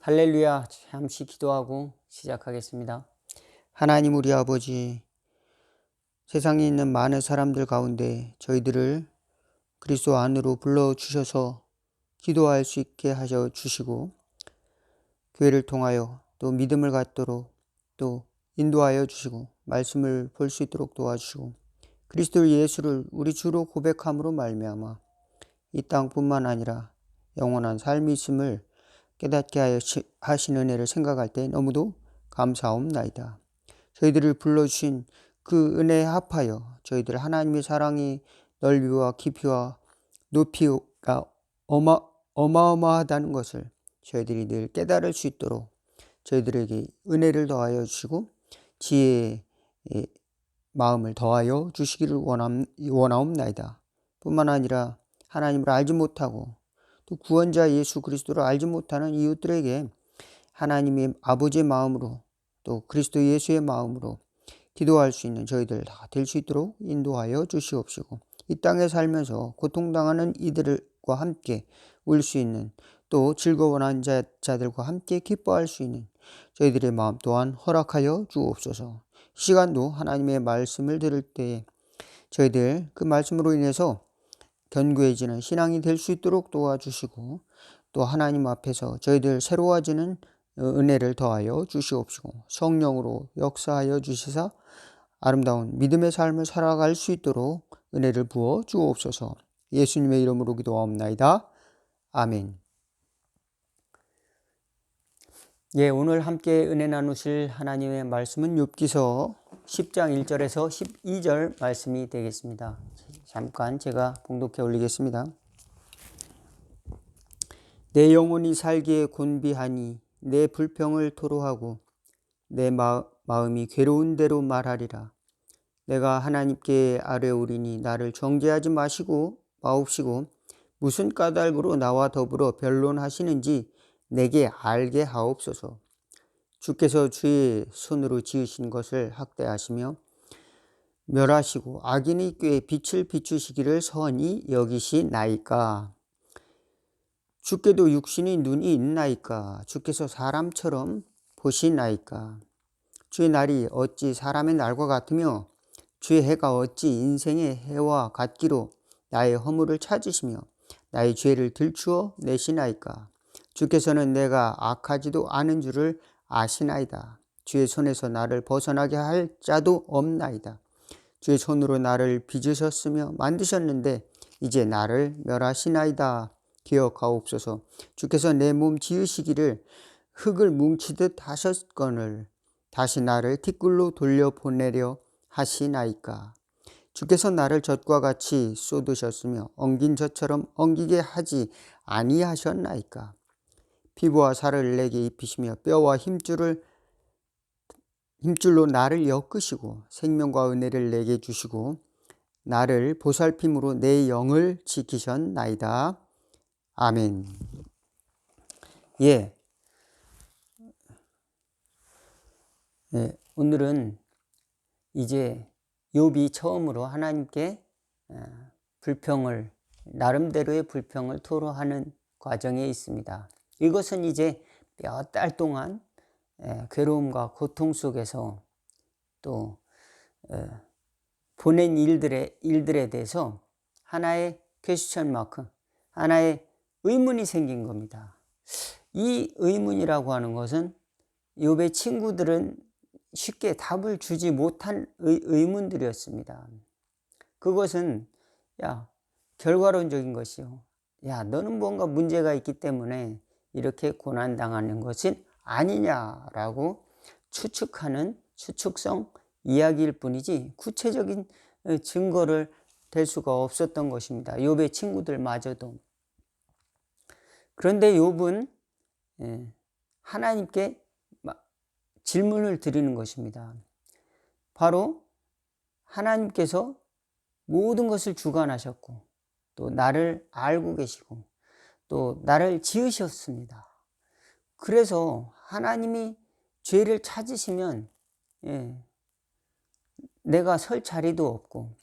할렐루야. 잠시 기도하고 시작하겠습니다. 하나님 우리 아버지, 세상에 있는 많은 사람들 가운데 저희들을 그리스도 안으로 불러주셔서 기도할 수 있게 하셔 주시고, 교회를 통하여 또 믿음을 갖도록 또 인도하여 주시고, 말씀을 볼 수 있도록 도와주시고, 그리스도 예수를 우리 주로 고백함으로 말미암아 이 땅뿐만 아니라 영원한 삶이 있음을 깨닫게 하신 은혜를 생각할 때 너무도 감사옵나이다. 저희들을 불러주신 그 은혜에 합하여 저희들 하나님의 사랑의 넓이와 깊이와 높이가 어마어마하다는 것을 저희들이 늘 깨달을 수 있도록 저희들에게 은혜를 더하여 주시고 지혜의 마음을 더하여 주시기를 원하옵나이다. 뿐만 아니라 하나님을 알지 못하고 또 구원자 예수 그리스도를 알지 못하는 이웃들에게 하나님의 아버지의 마음으로 또 그리스도 예수의 마음으로 기도할 수 있는 저희들 다 될 수 있도록 인도하여 주시옵시고, 이 땅에 살면서 고통당하는 이들과 함께 울 수 있는 또 즐거워하는 자들과 함께 기뻐할 수 있는 저희들의 마음 또한 허락하여 주옵소서. 시간도 하나님의 말씀을 들을 때에 저희들 그 말씀으로 인해서 견고해지는 신앙이 될 수 있도록 도와주시고, 또 하나님 앞에서 저희들 새로워지는 은혜를 더하여 주시옵시고, 성령으로 역사하여 주시사 아름다운 믿음의 삶을 살아갈 수 있도록 은혜를 부어 주옵소서. 예수님의 이름으로 기도하옵나이다. 아멘. 오늘 함께 은혜 나누실 하나님의 말씀은 욥기서 10장 1절에서 12절 말씀이 되겠습니다. 잠깐 제가 봉독해 올리겠습니다. 내 영혼이 살기에 곤비하니 내 불평을 토로하고 내 마음이 괴로운 대로 말하리라. 내가 하나님께 아뢰오리니 나를 정죄하지 마옵시고 무슨 까닭으로 나와 더불어 변론하시는지 내게 알게 하옵소서. 주께서 주의 손으로 지으신 것을 학대하시며 멸하시고 악인의 꾀에 빛을 비추시기를 선히 여기시나이까. 주께도 육신의 눈이 있나이까. 주께서 사람처럼 보시나이까. 주의 날이 어찌 사람의 날과 같으며 주의 해가 어찌 인생의 해와 같기로 나의 허물을 찾으시며 나의 죄를 들추어 내시나이까. 주께서는 내가 악하지도 않은 줄을 아시나이다. 주의 손에서 나를 벗어나게 할 자도 없나이다. 주의 손으로 나를 빚으셨으며 만드셨는데 이제 나를 멸하시나이다. 기억하옵소서. 주께서 내 몸 지으시기를 흙을 뭉치듯 하셨거늘 다시 나를 티끌로 돌려보내려 하시나이까. 주께서 나를 젖과 같이 쏟으셨으며 엉긴 젖처럼 엉기게 하지 아니하셨나이까. 피부와 살을 내게 입히시며 뼈와 힘줄로 나를 엮으시고 생명과 은혜를 내게 주시고 나를 보살핌으로 내 영을 지키셨나이다. 아멘. 오늘은 이제 욥이 처음으로 하나님께 나름대로의 불평을 토로하는 과정에 있습니다. 이것은 이제 몇 달 동안 괴로움과 고통 속에서 또 보낸 일들에 대해서 하나의 퀘스천 마크, 하나의 의문이 생긴 겁니다. 이 의문이라고 하는 것은 욥의 친구들은 쉽게 답을 주지 못한 의문들이었습니다. 그것은 결과론적인 것이요. 너는 뭔가 문제가 있기 때문에 이렇게 고난당하는 것은 아니냐라고 추측하는 추측성 이야기일 뿐이지 구체적인 증거를 댈 수가 없었던 것입니다. 욥의 친구들마저도. 그런데 욥은 하나님께 질문을 드리는 것입니다. 바로 하나님께서 모든 것을 주관하셨고 또 나를 알고 계시고 또 나를 지으셨습니다. 그래서 하나님이 죄를 찾으시면 내가 설 자리도 없고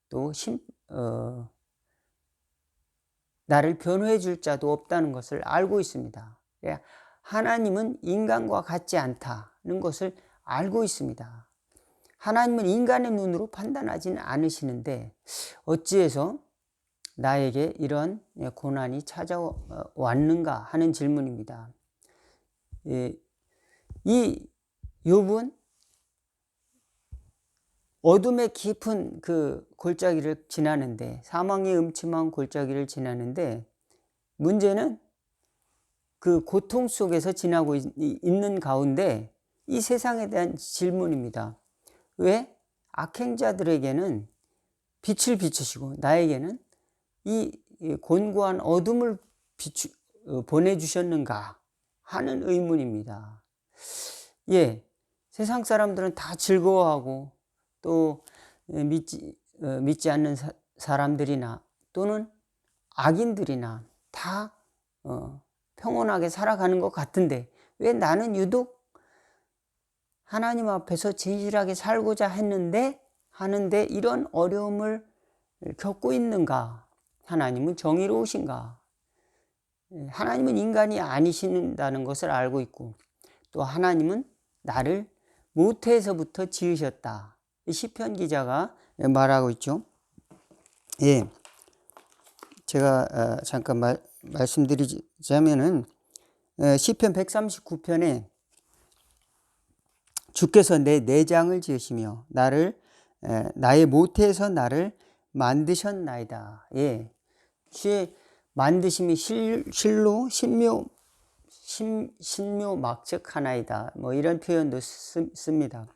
또 나를 변호해 줄 자도 없다는 것을 알고 있습니다. 하나님은 인간과 같지 않다는 것을 알고 있습니다. 하나님은 인간의 눈으로 판단하지는 않으시는데 어찌해서 나에게 이런 고난이 찾아왔는가 하는 질문입니다. 이 욥은 어둠의 깊은 그 골짜기를 지나는데, 사망의 음침한 골짜기를 지나는데, 문제는 그 고통 속에서 지나고 있는 가운데 이 세상에 대한 질문입니다. 왜 악행자들에게는 빛을 비추시고 나에게는 이 곤고한 어둠을 보내주셨는가 하는 의문입니다. 세상 사람들은 다 즐거워하고 또 믿지 않는 사람들이나 또는 악인들이나 다 평온하게 살아가는 것 같은데 왜 나는 유독 하나님 앞에서 진실하게 살고자 하는데 이런 어려움을 겪고 있는가? 하나님은 정의로우신가? 하나님은 인간이 아니신다는 것을 알고 있고 또 하나님은 나를 모태에서부터 지으셨다. 시편 기자가 말하고 있죠. 제가 잠깐 말씀드리자면은 시편 139편에 주께서 내 내장을 지으시며 나의 모태에서 나를 만드셨나이다. 주의 만드심이 실로 신묘막측하나이다. 이런 표현도 씁니다.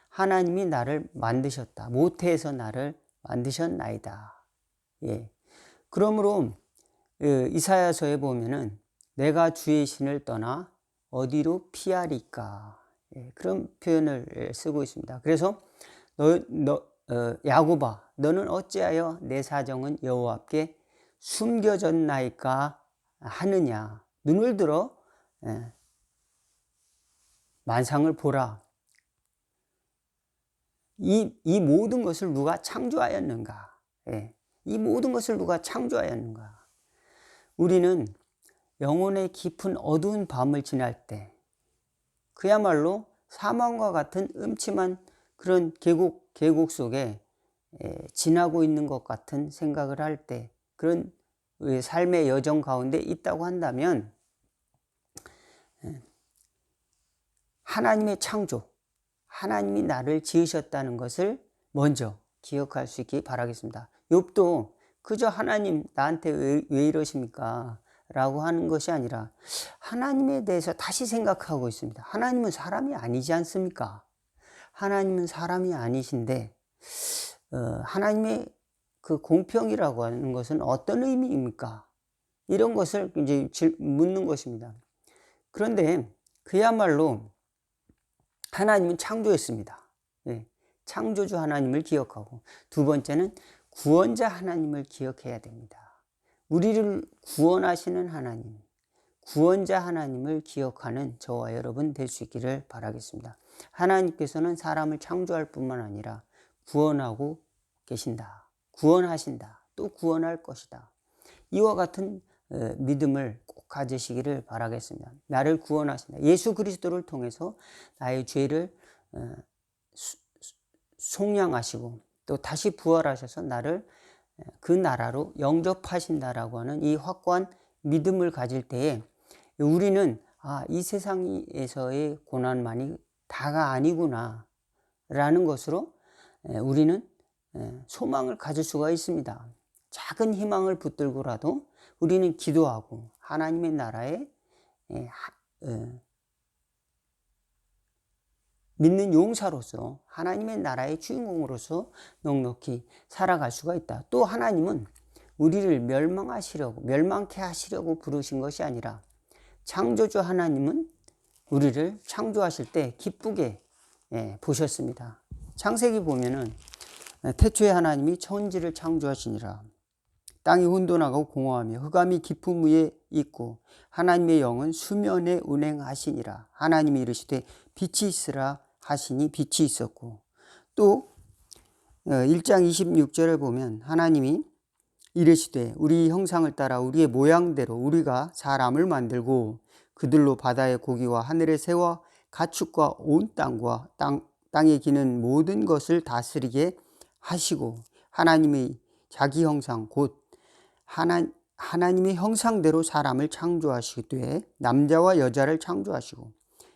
하나님이 나를 만드셨다. 모태에서 나를 만드셨나이다. 그러므로 이사야서에 보면은 내가 주의 신을 떠나 어디로 피하리까? 그런 표현을 쓰고 있습니다. 그래서 야곱아, 너는 어찌하여 내 사정은 여호와께 숨겨졌나이까 하느냐? 눈을 들어 만상을 보라. 이 모든 것을 누가 창조하였는가? 이 모든 것을 누가 창조하였는가? 우리는 영혼의 깊은 어두운 밤을 지날 때 그야말로 사망과 같은 음침한 그런 계곡 속에 지나고 있는 것 같은 생각을 할 때 그런 삶의 여정 가운데 있다고 한다면 하나님의 창조, 하나님이 나를 지으셨다는 것을 먼저 기억할 수 있기 바라겠습니다. 욥도 그저 하나님 나한테 왜 이러십니까? 라고 하는 것이 아니라 하나님에 대해서 다시 생각하고 있습니다. 하나님은 사람이 아니지 않습니까? 하나님은 사람이 아니신데 하나님의 그 공평이라고 하는 것은 어떤 의미입니까? 이런 것을 이제 묻는 것입니다. 그런데 그야말로 하나님은 창조했습니다. 창조주 하나님을 기억하고 두 번째는 구원자 하나님을 기억해야 됩니다. 우리를 구원하시는 하나님, 구원자 하나님을 기억하는 저와 여러분 될 수 있기를 바라겠습니다. 하나님께서는 사람을 창조할 뿐만 아니라 구원하고 계신다. 구원하신다. 또 구원할 것이다. 이와 같은 믿음을 꼭 가지시기를 바라겠습니다. 나를 구원하신다. 예수 그리스도를 통해서 나의 죄를 속량하시고 또 다시 부활하셔서 나를 그 나라로 영접하신다라고 하는 이 확고한 믿음을 가질 때에 우리는 이 세상에서의 고난만이 다가 아니구나 라는 것으로 우리는 소망을 가질 수가 있습니다. 작은 희망을 붙들고라도 우리는 기도하고 하나님의 나라에 믿는 용사로서 하나님의 나라의 주인공으로서 넉넉히 살아갈 수가 있다. 또 하나님은 우리를 멸망케 하시려고 부르신 것이 아니라 창조주 하나님은 우리를 창조하실 때 기쁘게 보셨습니다. 창세기 보면은 태초에 하나님이 천지를 창조하시니라. 땅이 혼돈하고 공허하며 흑암이 깊음 위에 있고 하나님의 영은 수면에 운행하시니라. 하나님이 이르시되 빛이 있으라 하시니 빛이 있었고 또 1장 26절을 보면 하나님이 이르시되 우리 형상을 따라 우리의 모양대로 우리가 사람을 만들고 그들로 바다의 고기와 하늘의 새와 가축과 온 땅과 땅에 기는 모든 것을 다스리게 하시고 하나님의 자기 형상 곧 하나님의 형상대로 사람을 창조하시되 남자와 여자를 창조하시고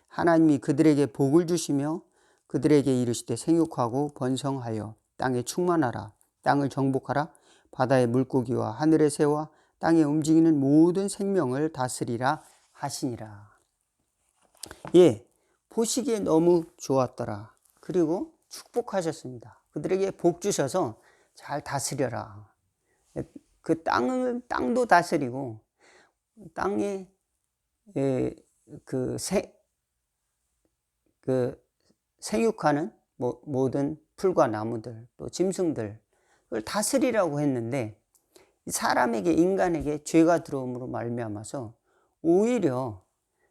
하나님이 그들에게 복을 주시며 그들에게 이르시되 생육하고 번성하여 땅에 충만하라 땅을 정복하라 바다의 물고기와 하늘의 새와 땅에 움직이는 모든 생명을 다스리라 하시니라. 예, 보시기에 너무 좋았더라. 그리고 축복하셨습니다. 그들에게 복 주셔서 잘 다스려라. 그 땅도 다스리고 땅에 그 생육하는 모든 풀과 나무들 또 짐승들 그걸 다스리라고 했는데 사람에게 인간에게 죄가 들어옴으로 말미암아서 오히려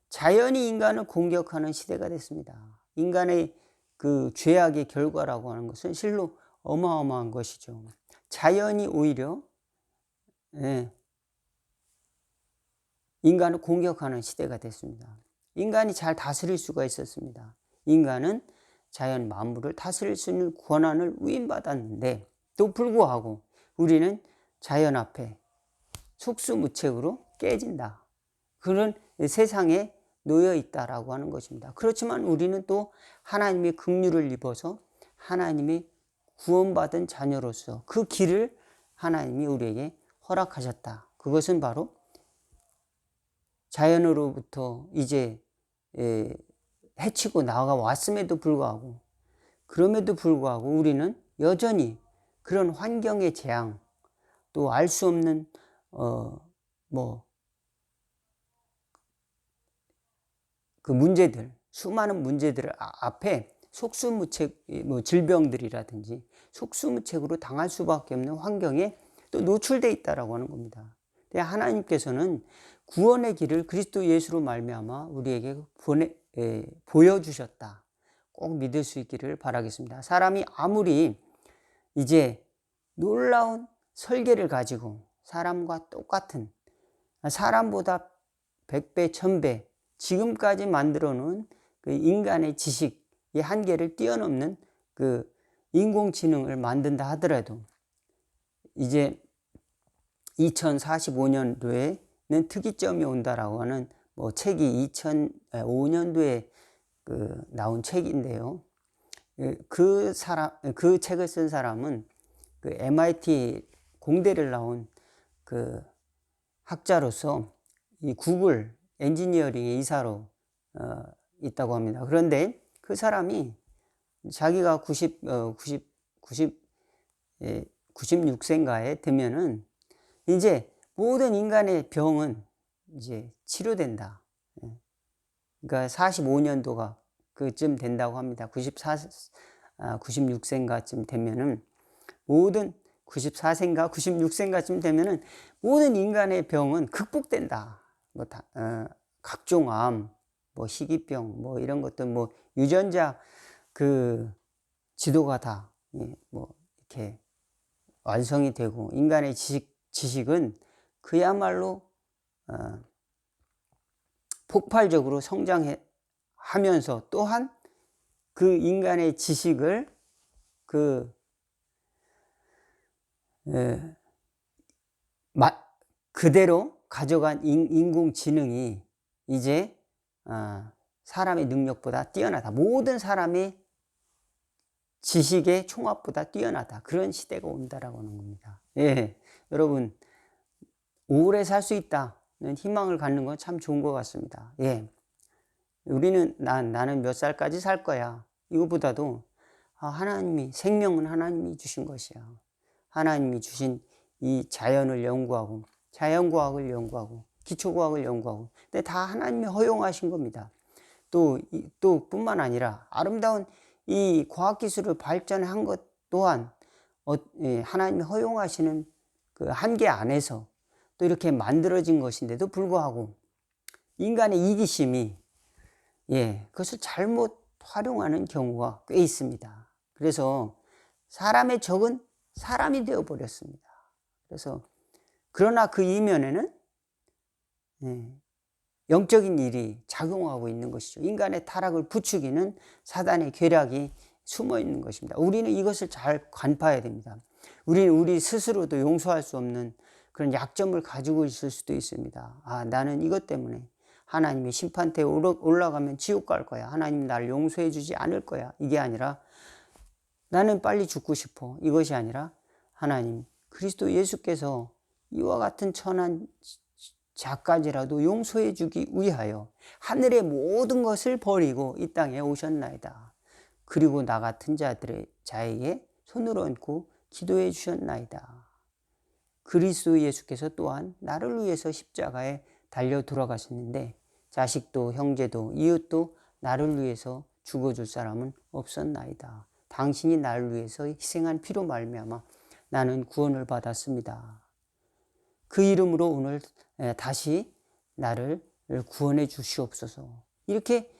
자연이 인간을 공격하는 시대가 됐습니다. 인간의 그 죄악의 결과라고 하는 것은 실로 어마어마한 것이죠. 자연이 오히려 인간을 공격하는 시대가 됐습니다. 인간이 잘 다스릴 수가 있었습니다. 인간은 자연 만물을 다스릴 수 있는 권한을 위임받았는데 또 불구하고 우리는 자연 앞에 속수무책으로 깨진다. 그런 세상에 놓여 있다라고 하는 것입니다. 그렇지만 우리는 또 하나님의 긍휼을 입어서 하나님의 구원받은 자녀로서 그 길을 하나님이 우리에게 허락하셨다. 그것은 바로 자연으로부터 이제 해치고 나아왔음에도 불구하고 그럼에도 불구하고 우리는 여전히 그런 환경의 재앙 또 알 수 없는 그 문제들 수많은 문제들 앞에 속수무책 질병들이라든지 속수무책으로 당할 수밖에 없는 환경에 또 노출되어 있다라고 하는 겁니다. 하나님께서는 구원의 길을 그리스도 예수로 말미암아 우리에게 보여주셨다. 꼭 믿을 수 있기를 바라겠습니다. 사람이 아무리 이제 놀라운 설계를 가지고 사람과 똑같은 사람보다 100배, 1000배 지금까지 만들어 놓은 그 인간의 지식의 한계를 뛰어넘는 그 인공지능을 만든다 하더라도 이제 2045년도에는 특이점이 온다라고 하는 책이 2005년도에 나온 책인데요. 그 책을 쓴 사람은 그 MIT 공대를 나온 그 학자로서 이 구글 엔지니어링의 이사로 있다고 합니다. 그런데 그 사람이 자기가 96세인가에 되면은 이제 모든 인간의 병은 이제 치료된다. 그러니까 45년도가 그쯤 된다고 합니다. 96세인가쯤 되면은 모든 94세인가 96세인가쯤 되면은 모든 인간의 병은 극복된다. 각종 암, 희귀병, 이런 것들, 유전자 그 지도가 다 이렇게 완성이 되고 인간의 지식은 그야말로 폭발적으로 성장하면서 또한 그 인간의 지식을 그대로 가져간 인공지능이 이제 사람의 능력보다 뛰어나다. 모든 사람의 지식의 총합보다 뛰어나다. 그런 시대가 온다라고 하는 겁니다. 예, 여러분 오래 살 수 있다는 희망을 갖는 건 참 좋은 것 같습니다. 예, 우리는 나는 몇 살까지 살 거야. 이거보다도 하나님이 생명은 하나님이 주신 것이야. 하나님이 주신 이 자연을 연구하고 자연과학을 연구하고 기초과학을 연구하고 근데 다 하나님이 허용하신 겁니다. 또 뿐만 아니라 아름다운 이 과학기술을 발전한 것 또한 하나님이 허용하시는 그 한계 안에서 또 이렇게 만들어진 것인데도 불구하고 인간의 이기심이 그것을 잘못 활용하는 경우가 꽤 있습니다. 그래서 사람의 적은 사람이 되어버렸습니다. 그래서 그러나 그 이면에는 영적인 일이 작용하고 있는 것이죠. 인간의 타락을 부추기는 사단의 계략이 숨어 있는 것입니다. 우리는 이것을 잘 간파해야 됩니다. 우리는 우리 스스로도 용서할 수 없는 그런 약점을 가지고 있을 수도 있습니다. 아, 나는 이것 때문에 하나님이 심판대에 올라가면 지옥 갈 거야. 하나님 나를 용서해 주지 않을 거야. 이게 아니라 나는 빨리 죽고 싶어. 이것이 아니라 하나님, 그리스도 예수께서 이와 같은 천한 자까지라도 용서해 주기 위하여 하늘의 모든 것을 버리고 이 땅에 오셨나이다. 그리고 나 같은 자에게 손을 얹고 기도해 주셨나이다. 그리스도 예수께서 또한 나를 위해서 십자가에 달려 돌아가셨는데 자식도 형제도 이웃도 나를 위해서 죽어줄 사람은 없었나이다. 당신이 나를 위해서 희생한 피로 말미암아 나는 구원을 받았습니다. 그 이름으로 오늘 다시 나를 구원해 주시옵소서. 이렇게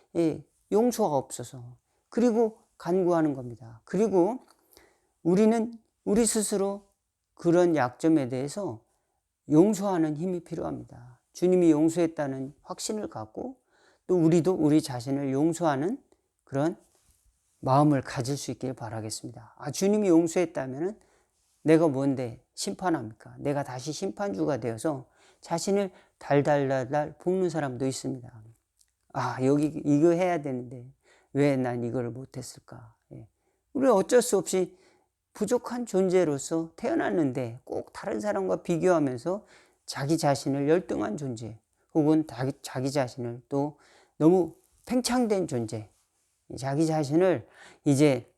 용서가 없어서 그리고 간구하는 겁니다. 그리고 우리는 우리 스스로 그런 약점에 대해서 용서하는 힘이 필요합니다. 주님이 용서했다는 확신을 갖고 또 우리도 우리 자신을 용서하는 그런 마음을 가질 수 있길 바라겠습니다. 아, 주님이 용서했다면 내가 뭔데 심판합니까? 내가 다시 심판주가 되어서 자신을 달달달달 볶는 사람도 있습니다. 아, 여기 이거 해야 되는데 왜 난 이걸 못했을까? 우리 어쩔 수 없이 부족한 존재로서 태어났는데 꼭 다른 사람과 비교하면서 자기 자신을 열등한 존재 혹은 자기 자신을 또 너무 팽창된 존재, 자기 자신을 이제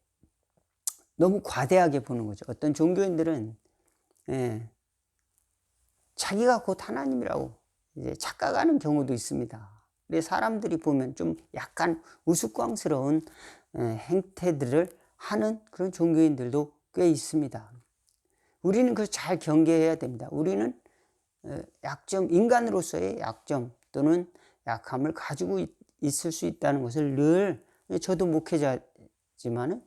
너무 과대하게 보는 거죠. 어떤 종교인들은 자기가 곧 하나님이라고 이제 착각하는 경우도 있습니다. 근데 사람들이 보면 좀 약간 우스꽝스러운 행태들을 하는 그런 종교인들도 꽤 있습니다. 우리는 그걸 잘 경계해야 됩니다. 우리는 약점, 인간으로서의 약점 또는 약함을 가지고 있을 수 있다는 것을 늘, 저도 목회자지만은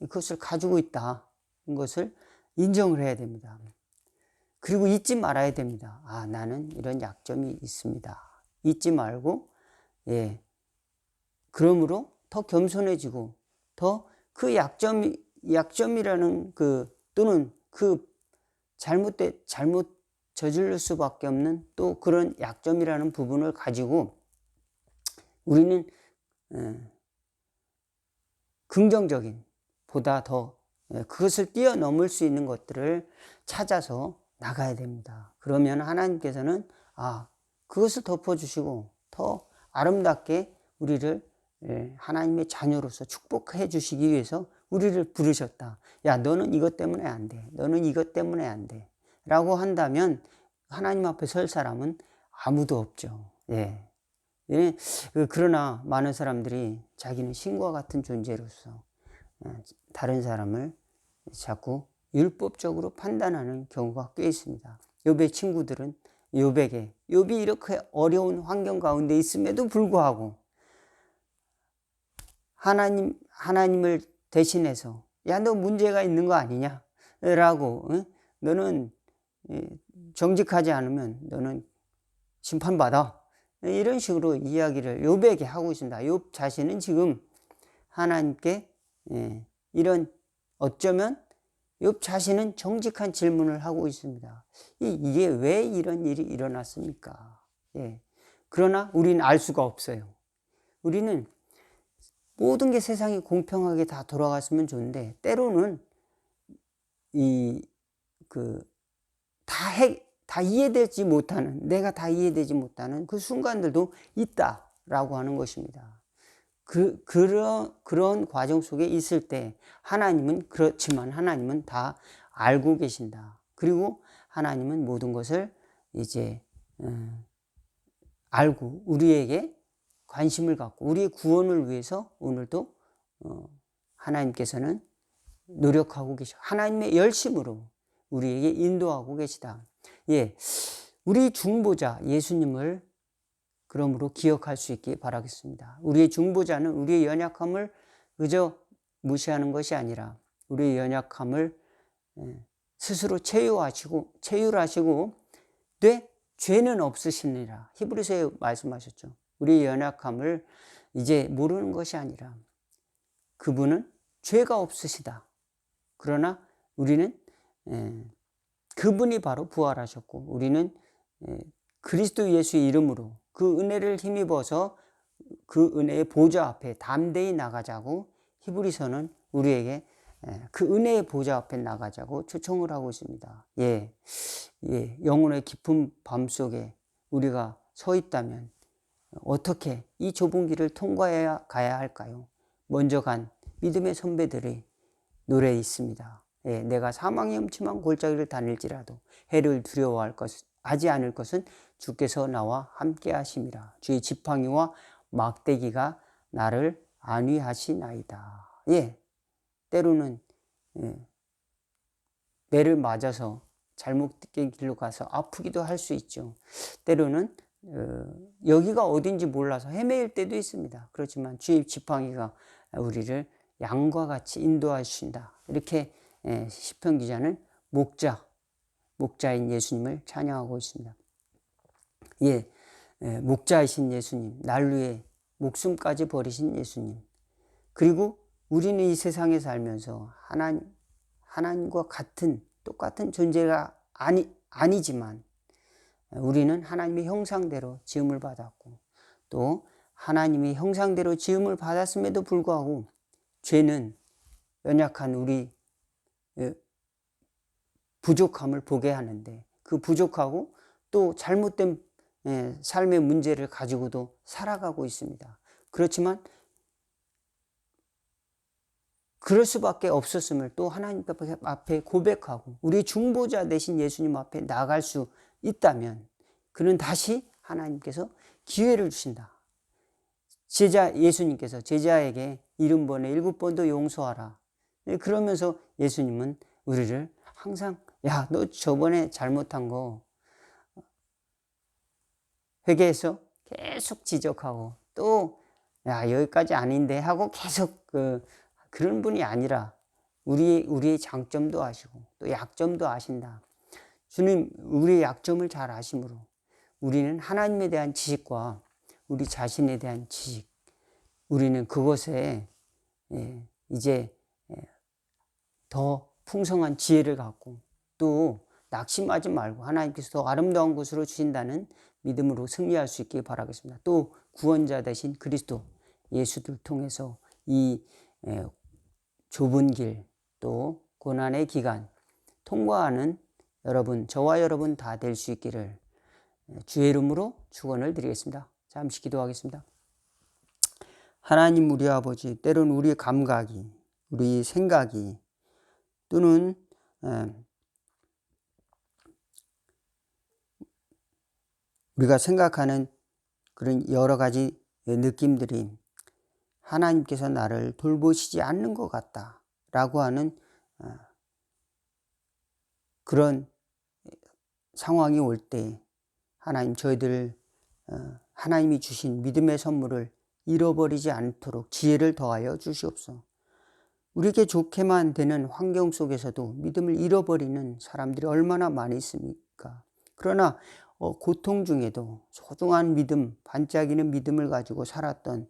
그것을 가지고 있다는 것을 인정을 해야 됩니다. 그리고 잊지 말아야 됩니다. 아, 나는 이런 약점이 있습니다. 잊지 말고, 그러므로 더 겸손해지고 더 그 약점이라는 또는 잘못 저지를 수밖에 없는 또 그런 약점이라는 부분을 가지고 우리는 긍정적인 보다 더 그것을 뛰어넘을 수 있는 것들을 찾아서 나가야 됩니다. 그러면 하나님께서는 그것을 덮어주시고 더 아름답게 우리를 하나님의 자녀로서 축복해 주시기 위해서 우리를 부르셨다. 야, 너는 이것 때문에 안 돼. 너는 이것 때문에 안 돼. 라고 한다면 하나님 앞에 설 사람은 아무도 없죠. 그러나 많은 사람들이 자기는 신과 같은 존재로서 다른 사람을 자꾸 율법적으로 판단하는 경우가 꽤 있습니다. 욥의 친구들은 욥이 이렇게 어려운 환경 가운데 있음에도 불구하고 하나님을 대신해서 너 문제가 있는 거 아니냐? 라고 너는 정직하지 않으면 너는 심판받아. 이런 식으로 이야기를 욥에게 하고 있습니다. 욥 자신은 지금 하나님께 이런 어쩌면 욥 자신은 정직한 질문을 하고 있습니다. 이게 왜 이런 일이 일어났습니까? 그러나 우리는 알 수가 없어요. 우리는 모든 게 세상이 공평하게 다 돌아갔으면 좋은데 때로는 다 이해되지 못하는, 내가 다 이해되지 못하는 그 순간들도 있다라고 하는 것입니다. 그런 과정 속에 있을 때 그렇지만 하나님은 다 알고 계신다. 그리고 하나님은 모든 것을 이제 알고 우리에게 관심을 갖고 우리의 구원을 위해서 오늘도 하나님께서는 노력하고 계셔. 하나님의 열심으로 우리에게 인도하고 계시다. 우리 중보자 예수님을 그러므로 기억할 수 있기 바라겠습니다. 우리의 중보자는 우리의 연약함을 그저 무시하는 것이 아니라 우리의 연약함을 스스로 체휼하시고 죄는 없으시니라. 히브리서에 말씀하셨죠. 우리의 연약함을 이제 모르는 것이 아니라 그분은 죄가 없으시다. 그러나 우리는 그분이 바로 부활하셨고 우리는 그리스도 예수의 이름으로 그 은혜를 힘입어서 그 은혜의 보좌 앞에 담대히 나가자고 히브리서는 우리에게 그 은혜의 보좌 앞에 나가자고 초청을 하고 있습니다. 영혼의 깊은 밤 속에 우리가 서 있다면 어떻게 이 좁은 길을 통과해야 가야 할까요? 먼저 간 믿음의 선배들의 노래에 있습니다. 내가 사망의 음침한 골짜기를 다닐지라도 해를 두려워하지 않을 것은 주께서 나와 함께 하심이라. 주의 지팡이와 막대기가 나를 안위하시나이다. 때로는 매를 맞아서 잘못된 길로 가서 아프기도 할 수 있죠. 때로는 여기가 어딘지 몰라서 헤매일 때도 있습니다. 그렇지만 주의 지팡이가 우리를 양과 같이 인도하신다. 이렇게 시편 기자는 목자인 예수님을 찬양하고 있습니다. 목자이신 예수님, 날 위해 목숨까지 버리신 예수님. 그리고 우리는 이 세상에 살면서 하나님과 똑같은 존재가 아니지만 우리는 하나님의 형상대로 지음을 받았고 또 하나님의 형상대로 지음을 받았음에도 불구하고 죄는 연약한 우리 부족함을 보게 하는데 그 부족하고 또 잘못된 삶의 문제를 가지고도 살아가고 있습니다. 그렇지만 그럴 수밖에 없었음을 또 하나님 앞에 고백하고 우리 중보자 되신 예수님 앞에 나갈 수 있다면 그는 다시 하나님께서 기회를 주신다. 예수님께서 제자에게 70번에 7번도 용서하라. 그러면서 예수님은 우리를 항상 너 저번에 잘못한 거 회개해서 계속 지적하고 또 여기까지 아닌데 하고 계속 그런 분이 아니라 우리의 장점도 아시고 또 약점도 아신다. 주님 우리의 약점을 잘 아심으로 우리는 하나님에 대한 지식과 우리 자신에 대한 지식 우리는 그것에 이제 더 풍성한 지혜를 갖고 또 낙심하지 말고 하나님께서 더 아름다운 곳으로 주신다는 믿음으로 승리할 수 있길 바라겠습니다. 또 구원자 되신 그리스도 예수를 통해서 이 좁은 길 또 고난의 기간 통과하는 저와 여러분 다 될 수 있기를 주의 이름으로 축원을 드리겠습니다. 잠시 기도하겠습니다. 하나님 우리 아버지, 때로는 우리의 감각이 우리 생각이 또는 우리가 생각하는 그런 여러 가지 느낌들이 하나님께서 나를 돌보시지 않는 것 같다라고 하는 그런 상황이 올 때 하나님 저희들 하나님이 주신 믿음의 선물을 잃어버리지 않도록 지혜를 더하여 주시옵소서. 우리에게 좋게만 되는 환경 속에서도 믿음을 잃어버리는 사람들이 얼마나 많이 있습니까? 그러나 고통 중에도 소중한 믿음, 반짝이는 믿음을 가지고 살았던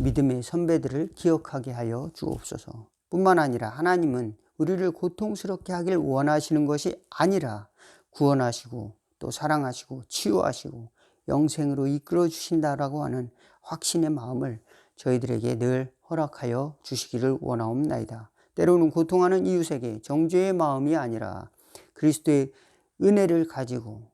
믿음의 선배들을 기억하게 하여 주옵소서. 뿐만 아니라 하나님은 우리를 고통스럽게 하길 원하시는 것이 아니라 구원하시고 또 사랑하시고 치유하시고 영생으로 이끌어 주신다라고 하는 확신의 마음을 저희들에게 늘 허락하여 주시기를 원하옵나이다. 때로는 고통하는 이웃에게 정죄의 마음이 아니라 그리스도의 은혜를 가지고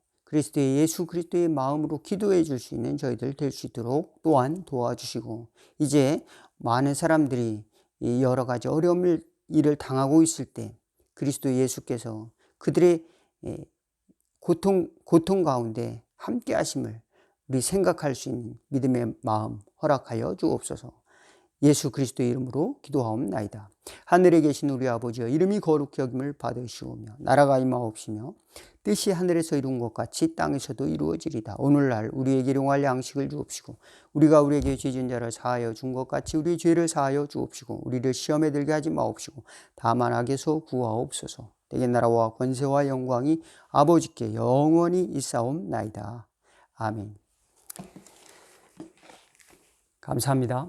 예수 그리스도의 마음으로 기도해 줄 수 있는 저희들 될 수 있도록 또한 도와주시고 이제 많은 사람들이 여러 가지 어려움을 일을 당하고 있을 때 그리스도 예수께서 그들의 고통 가운데 함께 하심을 우리 생각할 수 있는 믿음의 마음 허락하여 주옵소서. 예수 그리스도의 이름으로 기도하옵나이다. 하늘에 계신 우리 아버지여 이름이 거룩히 여김을 받으시오며 나라가 임하옵시며 뜻이 하늘에서 이룬 것 같이 땅에서도 이루어지리다. 오늘날 우리에게 일용할 양식을 주옵시고 우리가 우리에게 죄진 자를 사하여 준 것 같이 우리의 죄를 사하여 주옵시고 우리를 시험에 들게 하지 마옵시고 다만 악에서 구하옵소서. 대개 나라와 권세와 영광이 아버지께 영원히 있사옵나이다. 아멘. 감사합니다.